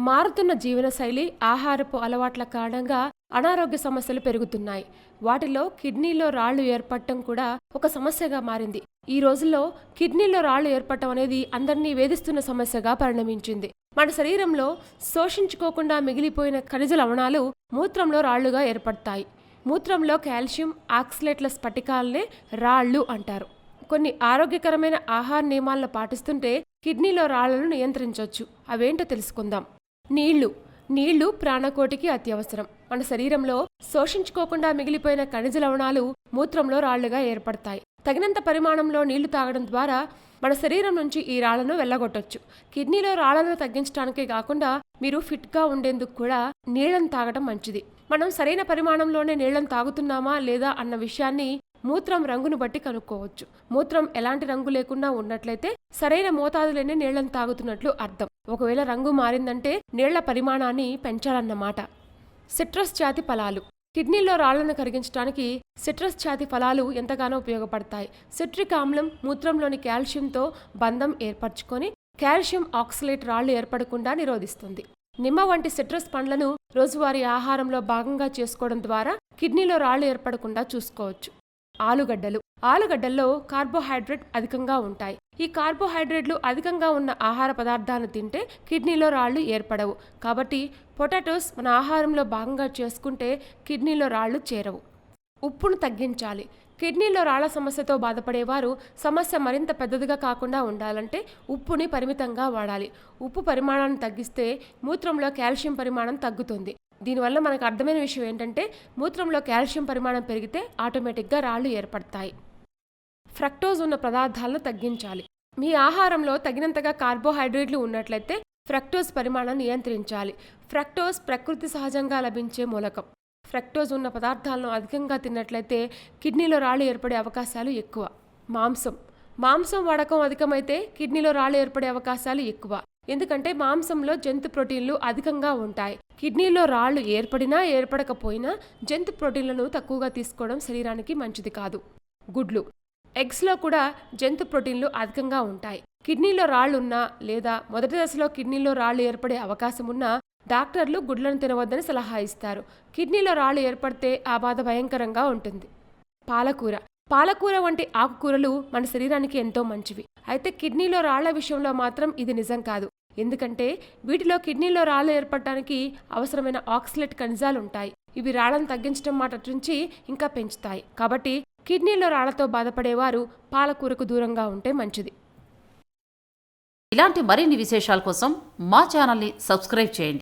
మారుతున్న జీవనశైలి, ఆహారపు అలవాట్ల కారణంగా అనారోగ్య సమస్యలు పెరుగుతున్నాయి. వాటిలో కిడ్నీలో రాళ్లు ఏర్పడటం కూడా ఒక సమస్యగా మారింది. ఈ రోజుల్లో కిడ్నీలో రాళ్లు ఏర్పడటం అనేది అందరినీ వేధిస్తున్న సమస్యగా పరిణమించింది. మన శరీరంలో శోషించుకోకుండా మిగిలిపోయిన ఖనిజ లవణాలు మూత్రంలో రాళ్లుగా ఏర్పడతాయి. మూత్రంలో కాల్షియం ఆక్సలేట్ల స్ఫటికాలనే రాళ్లు అంటారు. కొన్ని ఆరోగ్యకరమైన ఆహార నియమాలను పాటిస్తుంటే కిడ్నీలో రాళ్లను నియంత్రించవచ్చు. అవేంటో తెలుసుకుందాం. నీళ్లు ప్రాణకోటికి అత్యవసరం. మన శరీరంలో శోషించుకోకుండా మిగిలిపోయిన ఖనిజ లవణాలు మూత్రంలో రాళ్లుగా ఏర్పడతాయి. తగినంత పరిమాణంలో నీళ్లు తాగడం ద్వారా మన శరీరం నుంచి ఈ రాళ్లను వెళ్ళగొట్టొచ్చు. కిడ్నీలో రాళ్లను తగ్గించడానికే కాకుండా మీరు ఫిట్గా ఉండేందుకు కూడా నీళ్లను తాగడం మంచిది. మనం సరైన పరిమాణంలోనే నీళ్లను తాగుతున్నామా లేదా అన్న విషయాన్ని మూత్రం రంగును బట్టి కనుక్కోవచ్చు. మూత్రం ఎలాంటి రంగు లేకుండా ఉన్నట్లయితే సరైన మోతాదులోనే నీళ్లను తాగుతున్నట్లు అర్థం. ఒకవేళ రంగు మారిందంటే నీళ్ల పరిమాణాన్ని పెంచాలన్నమాట. సిట్రస్ జాతి ఫలాలు. కిడ్నీలో రాళ్లను కరిగించడానికి సిట్రస్ జాతి ఫలాలు ఎంతగానో ఉపయోగపడతాయి. సిట్రిక్ ఆమ్లం మూత్రంలోని కాల్షియంతో బంధం ఏర్పరచుకొని కాల్షియం ఆక్సలేట్ రాళ్లు ఏర్పడకుండా నిరోధిస్తుంది. నిమ్మ వంటి సిట్రస్ పండ్లను రోజువారీ ఆహారంలో భాగంగా చేసుకోవడం ద్వారా కిడ్నీలో రాళ్లు ఏర్పడకుండా చూసుకోవచ్చు. ఆలుగడ్డల్లో కార్బోహైడ్రేట్ అధికంగా ఉంటాయి. ఈ కార్బోహైడ్రేట్లు అధికంగా ఉన్న ఆహార పదార్థాలను తింటే కిడ్నీలో రాళ్లు ఏర్పడవు. కాబట్టి పొటాటోస్ మన ఆహారంలో భాగంగా చేసుకుంటే కిడ్నీలో రాళ్లు చేరవు. ఉప్పును తగ్గించాలి. కిడ్నీలో రాళ్ల సమస్యతో బాధపడేవారు సమస్య మరింత పెద్దదిగా కాకుండా ఉండాలంటే ఉప్పుని పరిమితంగా వాడాలి. ఉప్పు పరిమాణాన్ని తగ్గిస్తే మూత్రంలో కాల్షియం పరిమాణం తగ్గుతుంది. దీనివల్ల మనకు అర్థమైన విషయం ఏంటంటే మూత్రంలో కాల్షియం పరిమాణం పెరిగితే ఆటోమేటిక్గా రాళ్లు ఏర్పడతాయి. ఫ్రక్టోజ్ ఉన్న పదార్థాలను తగ్గించాలి. మీ ఆహారంలో తగినంతగా కార్బోహైడ్రేట్లు ఉన్నట్లయితే ఫ్రక్టోజ్ పరిమాణాన్ని నియంత్రించాలి. ఫ్రక్టోజ్ ప్రకృతి సహజంగా లభించే మూలకం. ఫ్రక్టోజ్ ఉన్న పదార్థాలను అధికంగా తిన్నట్లయితే కిడ్నీలో రాళ్లు ఏర్పడే అవకాశాలు ఎక్కువ. మాంసం వాడకం అధికమైతే కిడ్నీలో రాళ్లు ఏర్పడే అవకాశాలు ఎక్కువ. ఎందుకంటే మాంసంలో జంతు ప్రోటీన్లు అధికంగా ఉంటాయి. కిడ్నీలో రాళ్లు ఏర్పడినా ఏర్పడకపోయినా జంతు ప్రోటీన్లను తక్కువగా తీసుకోవడం శరీరానికి మంచిది కాదు. గుడ్లు, ఎగ్స్లో కూడా జంతు ప్రోటీన్లు అధికంగా ఉంటాయి. కిడ్నీలో రాళ్లున్నా లేదా మొదటి దశలో కిడ్నీలో రాళ్లు ఏర్పడే అవకాశం ఉన్నా డాక్టర్లు గుడ్లను తినవద్దని సలహా ఇస్తారు. కిడ్నీలో రాళ్లు ఏర్పడితే ఆ బాధ భయంకరంగా ఉంటుంది. పాలకూర వంటి ఆకుకూరలు మన శరీరానికి ఎంతో మంచివి. అయితే కిడ్నీలో రాళ్ల విషయంలో మాత్రం ఇది నిజం కాదు. ఎందుకంటే వీటిలో కిడ్నీలో రాళ్లు ఏర్పడటానికి అవసరమైన ఆక్సలేట్ ఖనిజాలు ఉంటాయి. ఇవి రాళ్లను తగ్గించడం మాట నుంచి ఇంకా పెంచుతాయి. కాబట్టి కిడ్నీలో రాళ్లతో బాధపడేవారు పాలకూరకు దూరంగా ఉంటే మంచిది. ఇలాంటి మరిన్ని విశేషాల కోసం మా ఛానల్ని సబ్స్క్రైబ్ చేయండి.